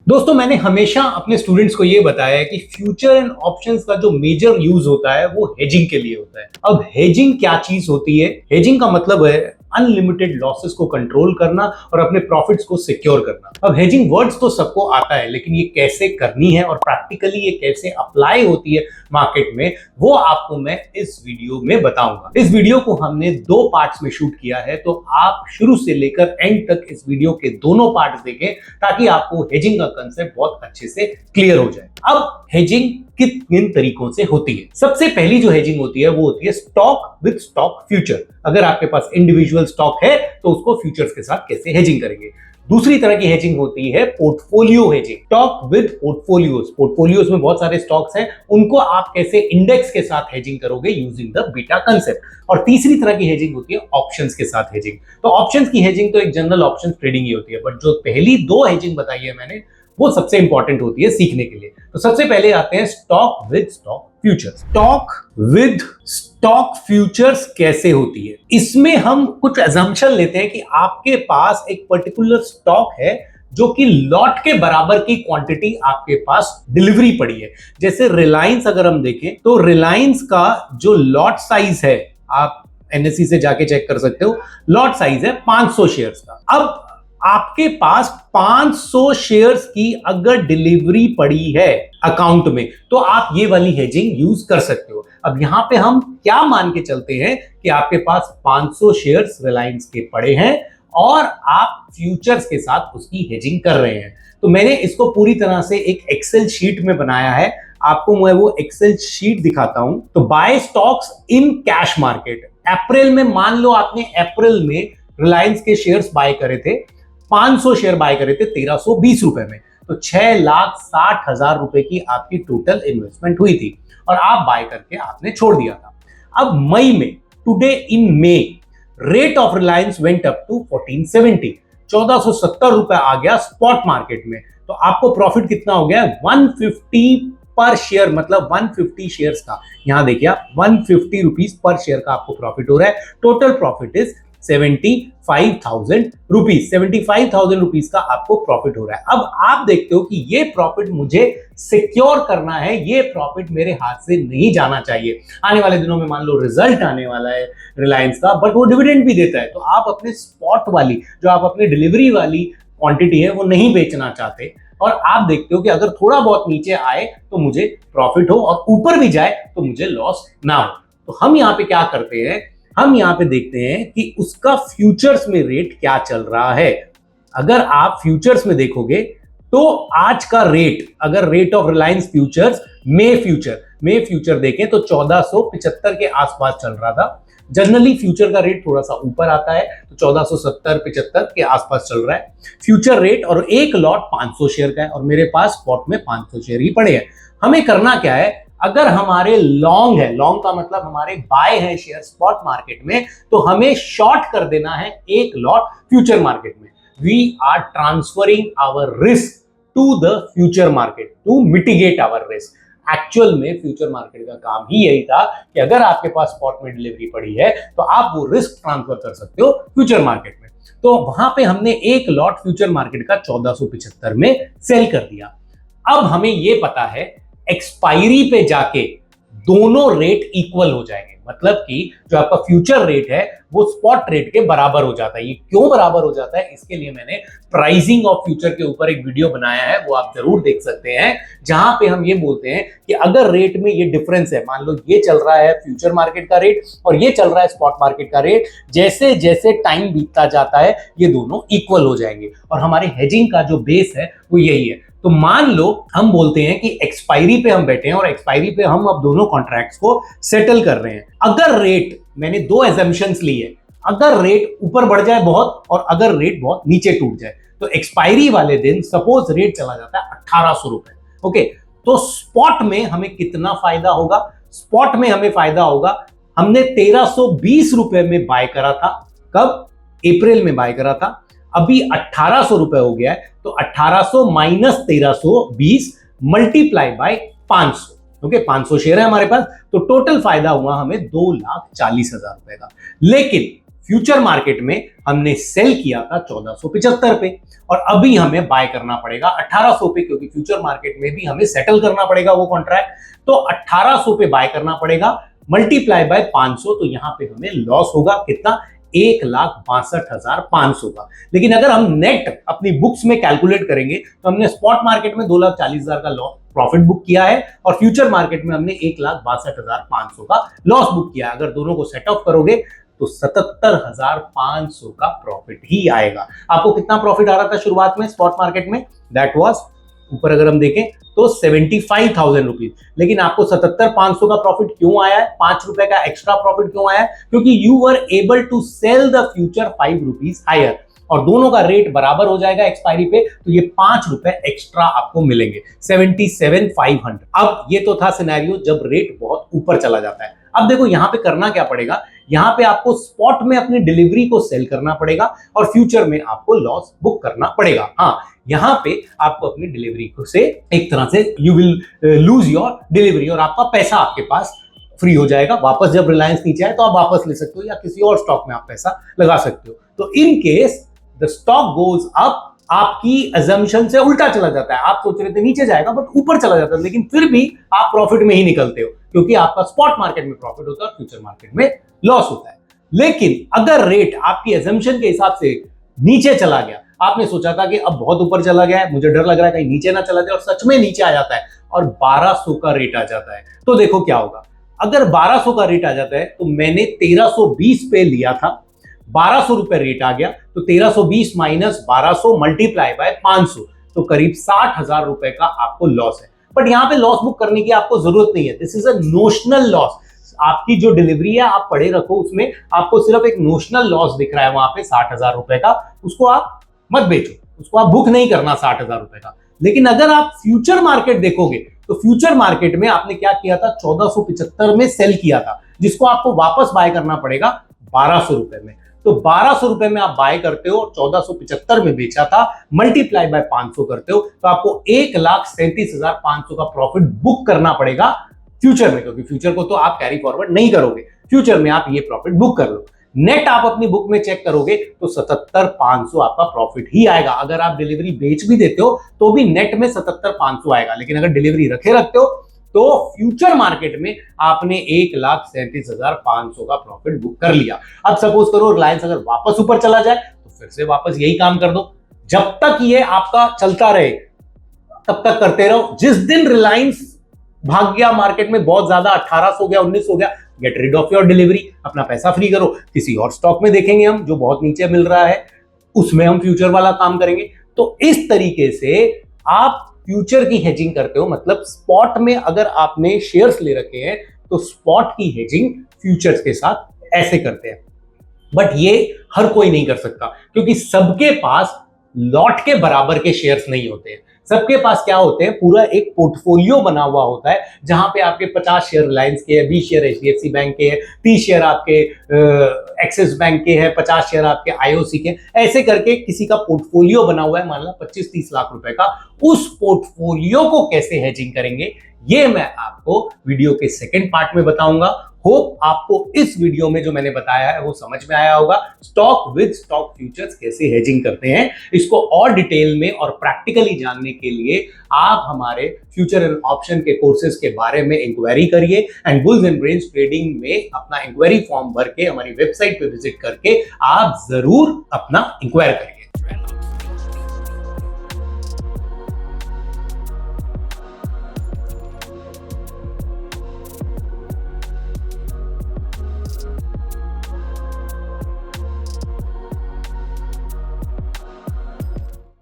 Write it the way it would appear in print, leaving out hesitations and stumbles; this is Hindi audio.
दोस्तों, मैंने हमेशा अपने स्टूडेंट्स को ये बताया है कि फ्यूचर एंड ऑप्शंस का जो मेजर यूज होता है वो हेजिंग के लिए होता है। अब हेजिंग क्या चीज होती है? हेजिंग का मतलब है अनलिमिटेड लॉसेस को कंट्रोल करना और अपने प्रॉफिट्स को सिक्योर करना। अब हेजिंग वर्ड्स तो सबको आता है, लेकिन ये कैसे करनी है और प्रैक्टिकली ये कैसे अप्लाई होती है मार्केट में, वो आपको मैं इस वीडियो में बताऊंगा। इस वीडियो को हमने 2 पार्ट्स में शूट किया है, तो आप शुरू से लेकर एंड तक इस वीडियो के दोनों पार्ट्स देखें ताकि आपको हेजिंग का कंसेप्ट बहुत अच्छे से क्लियर हो जाए। अब हेजिंग किन तरीकों से होती है? सबसे पहली जो हेजिंग होती है वो होती है स्टॉक विद स्टॉक फ्यूचर। अगर आपके पास इंडिविजुअल स्टॉक है तो उसको फ्यूचर्स के साथ कैसे हेजिंग करेंगे। दूसरी तरह की हेजिंग होती है portfolio hedging, stock with portfolios. Portfolios में बहुत सारे स्टॉक्स हैं, उनको आप कैसे इंडेक्स के साथ हेजिंग करोगे यूजिंग द बीटा कांसेप्ट। और तीसरी तरह की हेजिंग होती है ऑप्शंस के साथ हेजिंग। तो ऑप्शंस की हेजिंग तो एक जनरल ऑप्शन ट्रेडिंग ही होती है, बट जो पहली 2 हेजिंग बताई है मैंने वो सबसे इंपॉर्टेंट होती है सीखने के लिए। तो सबसे पहले आते हैं stock with stock futures. Stock with stock futures कैसे होती है? इसमें हम कुछ असम्पशन लेते हैं कि आपके पास एक पर्टिकुलर स्टॉक है जो कि लॉट के बराबर की क्वांटिटी आपके पास डिलीवरी पड़ी है। जैसे रिलायंस अगर हम देखें तो रिलायंस का जो लॉट साइज है, आप एनएससी से जाके चेक कर सकते हो, लॉट साइज है 500 शेयर्स का। अब आपके पास 500 शेयर्स की अगर डिलीवरी पड़ी है अकाउंट में, तो आप ये वाली हेजिंग यूज कर सकते हो। अब यहां पे हम क्या मान के चलते हैं कि आपके पास 500 शेयर्स रिलायंस के पड़े हैं और आप फ्यूचर्स के साथ उसकी हेजिंग कर रहे हैं। तो मैंने इसको पूरी तरह से एक एक्सेल शीट में बनाया है, आपको मैं वो एक्सेल शीट दिखाता हूं। तो buy stocks in cash market, अप्रैल में मान लो आपने अप्रैल में रिलायंस के शेयर्स बाय करे थे, 500 शेयर बाय करे थे 1320 रुपए में, तो 6,60,000 रुपए की आपकी टोटल इन्वेस्टमेंट हुई थी और आप बाय करके आपने छोड़ दिया था। अब मई में, today in May, rate of Reliance went up to 1470, 1470 रुपए आ गया स्पॉट मार्केट में। तो आपको प्रॉफिट कितना हो गया? 150 पर शेयर, मतलब 150 शेयर्स का। यहां देखिए, 150 रुपीज पर शेयर का आपको प्रॉफिट हो रहा है। Total profit is 75,000 rupees. 75,000 rupees का आपको प्रॉफिट हो रहा है। अब आप देखते हो कि ये प्रॉफिट मुझे सिक्योर करना है, ये प्रॉफिट मेरे हाथ से नहीं जाना चाहिए। आने वाले दिनों में मान लो रिजल्ट आने वाला है रिलायंस का, बट वो डिविडेंड भी देता है, तो आप अपने स्पॉट वाली, जो आप अपनी डिलीवरी वाली क्वांटिटी है, वो नहीं बेचना चाहते और आप देखते हो कि अगर थोड़ा बहुत नीचे आए तो मुझे प्रॉफिट हो और ऊपर भी जाए तो मुझे लॉस ना हो। तो हम यहाँ पे क्या करते हैं, हम यहां पे देखते हैं कि उसका फ्यूचर्स में रेट क्या चल रहा है। अगर आप फ्यूचर्स में देखोगे तो आज का रेट, अगर rate of Reliance futures may future देखें तो 1475 के आसपास चल रहा था। जनरली फ्यूचर का रेट थोड़ा सा ऊपर आता है, तो 1470-75 के आसपास चल रहा है फ्यूचर रेट, और एक लॉट 500 शेयर का है और मेरे पास स्पॉट में 500 शेयर ही पड़े हैं। हमें करना क्या है? अगर हमारे लॉन्ग है, लॉन्ग का मतलब हमारे बाय है शेयर स्पॉट मार्केट में, तो हमें शॉर्ट कर देना है एक लॉट फ्यूचर मार्केट में। We are transferring our risk to the future market to mitigate our risk. Actual में फ्यूचर मार्केट का काम ही यही था कि अगर आपके पास स्पॉट में डिलीवरी पड़ी है तो आप वो रिस्क ट्रांसफर कर सकते हो फ्यूचर मार्केट में। तो वहां पे हमने एक लॉट फ्यूचर मार्केट का 1475 में सेल कर दिया। अब हमें यह पता है एक्सपायरी पे जाके दोनों रेट इक्वल हो जाएंगे, मतलब कि जो आपका फ्यूचर रेट है वो स्पॉट रेट के बराबर हो जाता है। ये क्यों बराबर हो जाता है? इसके लिए मैंने प्राइसिंग ऑफ फ्यूचर के ऊपर एक वीडियो बनाया है, वो आप जरूर देख सकते हैं, जहां पे हम ये बोलते हैं कि अगर रेट में ये डिफरेंस है, मान लो ये चल रहा है फ्यूचर मार्केट का रेट और ये चल रहा है स्पॉट मार्केट का रेट, जैसे जैसे टाइम बीतता जाता है ये दोनों इक्वल हो जाएंगे और हमारे हेजिंग का जो बेस है वो यही है। तो मान लो हम बोलते हैं कि एक्सपायरी पे हम बैठे हैं और एक्सपायरी पे हम अब दोनों कॉन्ट्रैक्ट्स को सेटल कर रहे हैं। अगर रेट, मैंने 2 एजम्पशंस ली है, अगर रेट ऊपर बढ़ जाए बहुत और अगर रेट बहुत नीचे टूट जाए, तो एक्सपायरी वाले दिन सपोज रेट चला जाता है 1800 रुपए, ओके, तो स्पॉट में हमें कितना फायदा होगा? स्पॉट में हमें फायदा होगा, हमने 1320 रुपए में बाय करा था, कब? अप्रैल में बाय करा था, अभी 1800 रुपए हो गया है, तो 1800 minus 1320 multiply by 500, okay, 500 share है हमारे पास, तो टोटल फायदा हुआ हमें 2,40,000 रुपए का। लेकिन फ्यूचर मार्केट में हमने सेल किया था 1475 पे और अभी हमें बाय करना पड़ेगा 1800 पे, क्योंकि फ्यूचर मार्केट में भी हमें सेटल करना पड़ेगा वो कॉन्ट्रैक्ट। तो 1800 पे बाय करना पड़ेगा, मल्टीप्लाई बाय 500, तो यहां पे हमें लॉस होगा कितना, 1,62,500 का। लेकिन अगर हम नेट अपनी बुक्स में कैलकुलेट करेंगे तो हमने स्पॉट मार्केट में 2,40,000 का लॉस प्रॉफिट बुक किया है और फ्यूचर मार्केट में हमने 1,62,500 का लॉस बुक किया है। अगर दोनों को सेट ऑफ करोगे तो 77,500 का प्रॉफिट ही आएगा। आपको कितना प्रॉफिट आ रहा था शुरुआत में स्पॉट मार्केट में, दैट वाज, ऊपर अगर हम देखें तो 75,000 रुपीज। लेकिन आपको 77,500 का प्रॉफिट क्यों आया है, 5 रुपए का एक्स्ट्रा प्रॉफिट क्यों आया है, क्योंकि you were able to sell the future 5 rupees higher और दोनों का रेट बराबर हो जाएगा एक्सपायरी पे, तो ये 5 रुपए एक्स्ट्रा आपको मिलेंगे, 77,500। अब ये तो था सिनेरियो जब रेट बहुत ऊपर चला जाता है। अब देखो यहां पे करना क्या पड़ेगा, यहां पे आपको स्पॉट में अपनी डिलीवरी को सेल करना पड़ेगा और फ्यूचर में आपको लॉस बुक करना पड़ेगा। हाँ, यहां पे आपको अपनी डिलीवरी को से एक तरह से you will lose your delivery और आपका पैसा आपके पास फ्री हो जाएगा। वापस जब रिलायंस नीचे आए तो आप वापस ले सकते हो या किसी और स्टॉक में आप पैसा लगा सकते हो। तो in case the stock goes up, आपकी अजम्पशन से उल्टा चला जाता है, आप सोच रहे थे नीचे जाएगा बट ऊपर चला जाता है, लेकिन फिर भी आप प्रॉफिट में ही निकलते हो क्योंकि आपका स्पॉट मार्केट में प्रॉफिट होता है और फ्यूचर मार्केट में लॉस होता है। लेकिन अगर रेट आपकी अजम्पशन के हिसाब से नीचे चला गया, आपने सोचा था कि अब बहुत ऊपर चला गया है, मुझे डर लग रहा है कहीं नीचे ना चला जाए, और सच में नीचे आ जाता है और 1200 का रेट आ जाता है, तो देखो क्या होगा। अगर 1200 का रेट आ जाता है तो मैंने 1320 पे लिया था, 1200 रुपए रेट आ गया, तो 1320 माइनस 1200 मल्टीप्लाई बाय 500, तो करीब 60,000 रुपए का आपको लॉस है। बट यहां पे लॉस बुक करने की आपको जरूरत नहीं है, this is a notional loss. आपकी जो डिलीवरी है आप पढ़े रखो, उसमें आपको सिर्फ एक नोशनल लॉस दिख रहा है वहां पे 60,000 रुपए का, उसको आप मत बेचो, उसको आप बुक नहीं करना 60,000 रुपए का। लेकिन अगर आप फ्यूचर मार्केट देखोगे तो फ्यूचर मार्केट में आपने क्या किया था, 1475 में सेल किया था, जिसको आपको वापस बाय करना पड़ेगा 1200 रुपए में। तो 1200 रुपए में आप बाय करते हो और 1475 में बेचा था, मल्टीप्लाई बाय 500 करते हो तो आपको 1,37,500 का प्रॉफिट बुक करना पड़ेगा फ्यूचर में, क्योंकि फ्यूचर को तो आप कैरी फॉरवर्ड नहीं करोगे, फ्यूचर में आप ये प्रॉफिट बुक कर लो। नेट आप अपनी बुक में चेक करोगे तो 77,500 आपका प्रॉफिट ही आएगा। अगर आप डिलीवरी बेच भी देते हो तो भी नेट में 77,500 आएगा, लेकिन अगर डिलीवरी रखे रखते हो तो फ्यूचर मार्केट में आपने 1,37,500 का प्रॉफिट बुक कर लिया। अब सपोज करो रिलायंस अगर वापस ऊपर चला जाए तो फिर से वापस यही काम कर दो, जब तक ये आपका चलता रहे तब तक करते रहो। जिस दिन रिलायंस भाग गया मार्केट में बहुत ज्यादा, 1800 हो गया, 1900 हो गया, get rid of your delivery, अपना पैसा फ्री करो, किसी और स्टॉक में देखेंगे हम जो बहुत नीचे मिल रहा है, उसमें हम फ्यूचर वाला काम करेंगे। तो इस तरीके से आप फ्यूचर की हेजिंग करते हो, मतलब स्पॉट में अगर आपने शेयर्स ले रखे हैं तो स्पॉट की हेजिंग फ्यूचर्स के साथ ऐसे करते हैं। बट ये हर कोई नहीं कर सकता क्योंकि सबके पास लॉट के बराबर के शेयर्स नहीं होते हैं। सबके पास क्या होते हैं, पूरा एक पोर्टफोलियो बना हुआ होता है जहां पे आपके 50 शेयर रिलायंस के हैं, 20 शेयर एचडीएफसी बैंक के हैं, 30 शेयर आपके एक्सिस बैंक के हैं, 50 शेयर आपके आईओसी के, ऐसे करके किसी का पोर्टफोलियो बना हुआ है, मान लो 25-30 लाख रुपए का। उस पोर्टफोलियो को कैसे हेजिंग करेंगे ये मैं आपको वीडियो के सेकंड पार्ट में बताऊंगा। होप आपको इस वीडियो में जो मैंने बताया है वो समझ में आया होगा। स्टॉक विद स्टॉक फ्यूचर्स कैसे हेजिंग करते हैं, इसको और डिटेल में और प्रैक्टिकली जानने के लिए आप हमारे फ्यूचर एंड ऑप्शन के कोर्सेज के बारे में इंक्वायरी करिए and bulls and brains trading में अपना इंक्वायरी फॉर्म भर के हमारी वेबसाइट पे विजिट करके आप जरूर अपना इंक्वायर करिए।